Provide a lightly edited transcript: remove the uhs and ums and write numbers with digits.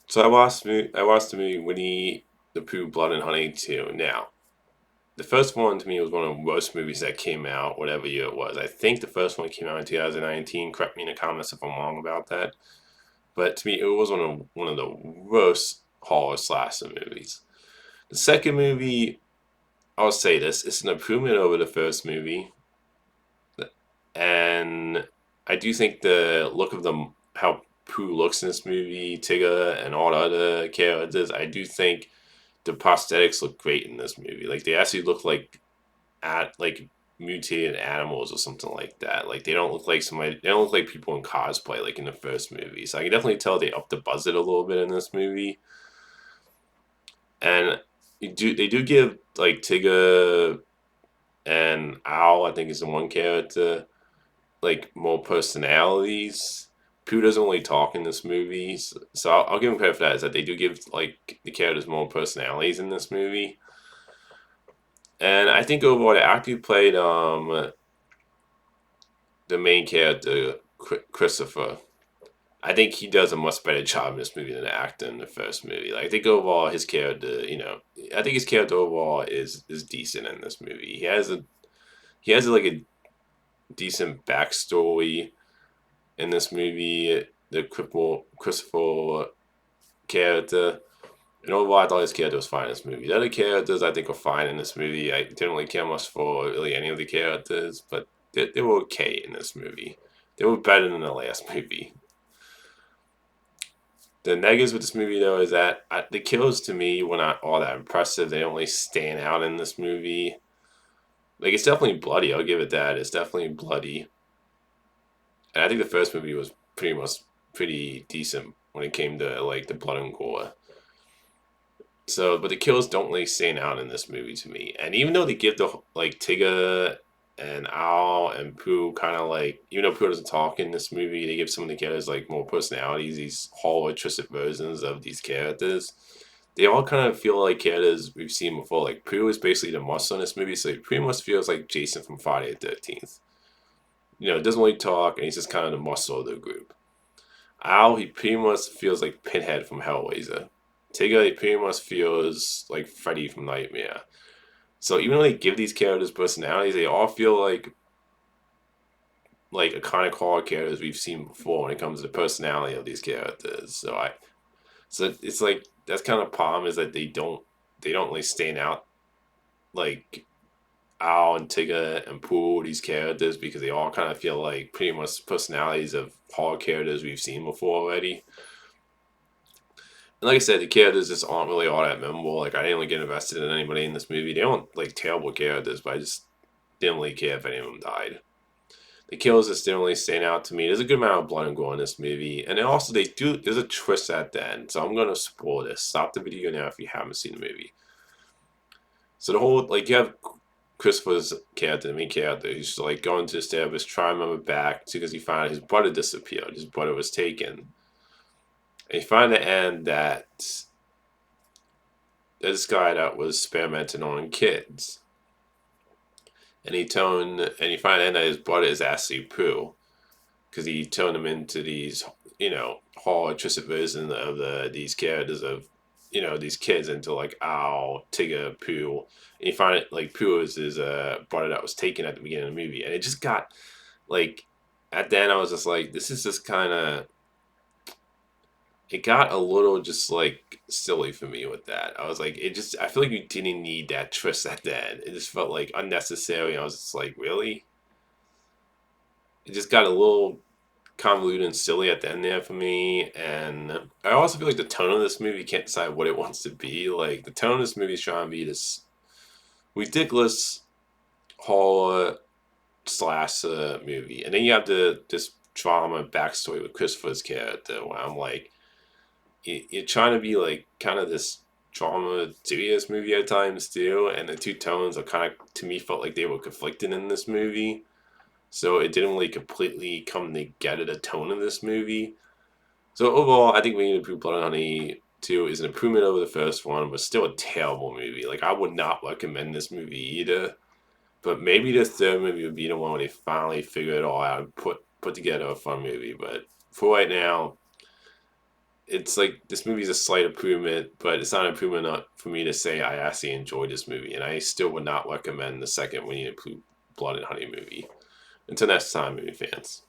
So I watched the movie Winnie the Pooh, Blood and Honey 2. Now, the first one to me was one of the worst movies that came out, whatever year it was. I think the first one came out in 2019. Correct me in the comments if I'm wrong about that. But to me, it was one of the worst horror slasher movies. The second movie, I'll say this, it's an improvement over the first movie, and I do think the look of them, how Pooh looks in this movie, Tigger, and all the other characters, I do think the prosthetics look great in this movie. Like they actually look like mutated animals or something like that. Like they don't look like somebody. They don't look like people in cosplay like in the first movie. So I can definitely tell they upped the budget a little bit in this movie. And they do give like Tigger and Owl, I think is the one character, like more personalities. Pooh doesn't really talk in this movie, so I'll give him credit for that. Is that they do give like the characters more personalities in this movie, and I think overall the actor who played the main character Christopher, I think he does a much better job in this movie than the actor in the first movie. Like I think overall his character, I think his character overall is decent in this movie. He has like a decent backstory in this movie. The Christopher character. And overall, I thought his character was fine in this movie. The other characters I think were fine in this movie. I didn't really care much for really any of the characters, but they were okay in this movie. They were better than the last movie. The negatives with this movie, though, is that the kills to me were not all that impressive. They don't really stand out in this movie. Like, it's definitely bloody. I'll give it that. It's definitely bloody. And I think the first movie was pretty decent when it came to, like, the blood and gore. So, but the kills don't really stand out in this movie to me. And even though they give the like Tigger and Owl and Pooh kind of like, even though Pooh doesn't talk in this movie, they give some of the characters like more personalities. These hollow-twisted versions of these characters. They all kind of feel like characters we've seen before. Like Pooh is basically the muscle in this movie, so he pretty much feels like Jason from Friday the 13th. Doesn't really talk, and he's just kind of the muscle of the group. Al, he pretty much feels like Pinhead from Hellraiser. Tigger, he pretty much feels like Freddy from Nightmare. So even though they give these characters personalities, they all feel like iconic horror characters we've seen before when it comes to the personality of these characters. So it's like that's kind of problem is that they don't really stand out like Al and Tigger and Pooh, these characters, because they all kind of feel like pretty much personalities of horror characters we've seen before already. And like I said, the characters just aren't really all that memorable. Like I didn't really get invested in anybody in this movie. They aren't like terrible characters, but I just didn't really care if any of them died. The kills just didn't really stand out to me. There's a good amount of blood and gore in this movie, and then also there's a twist at the end. So I'm gonna spoil this. Stop the video now if you haven't seen the movie. So the whole like you have Christopher's character, the main character, who's like going to the therapist, trying to remember back because he found his brother disappeared. His brother was taken. And you find at the end that this guy that was experimenting on kids. And you find out that his brother is actually Pooh. Because he turned them into these, horror twisted versions of these characters of, these kids into like Owl, Tigger, Pooh. And you find it like Pooh is his brother that was taken at the beginning of the movie. And it just got like at the end I was just like, this is just kinda it got a little just like silly for me with that. I was like, I feel like you didn't need that twist at the end. It just felt like unnecessary. I was just like, really? It just got a little convoluted and silly at the end there for me. And I also feel like the tone of this movie can't decide what it wants to be. Like the tone of this movie is trying to be this ridiculous horror slash movie, and then you have this drama backstory with Christopher's character. Where I'm like, you're trying to be like kind of this drama serious movie at times too, and the two tones are kind of to me felt like they were conflicted in this movie. So it didn't really completely come together the tone of this movie. So overall, I think We Need to Prove Blood and Honey 2 is an improvement over the first one, but still a terrible movie. Like I would not recommend this movie either. But maybe the third movie would be the one where they finally figure it all out and put together a fun movie. But for right now, it's like this movie's a slight improvement, but it's not an improvement enough for me to say I actually enjoyed this movie, and I still would not recommend the second Winnie the Pooh Blood and Honey movie. Until next time, movie fans.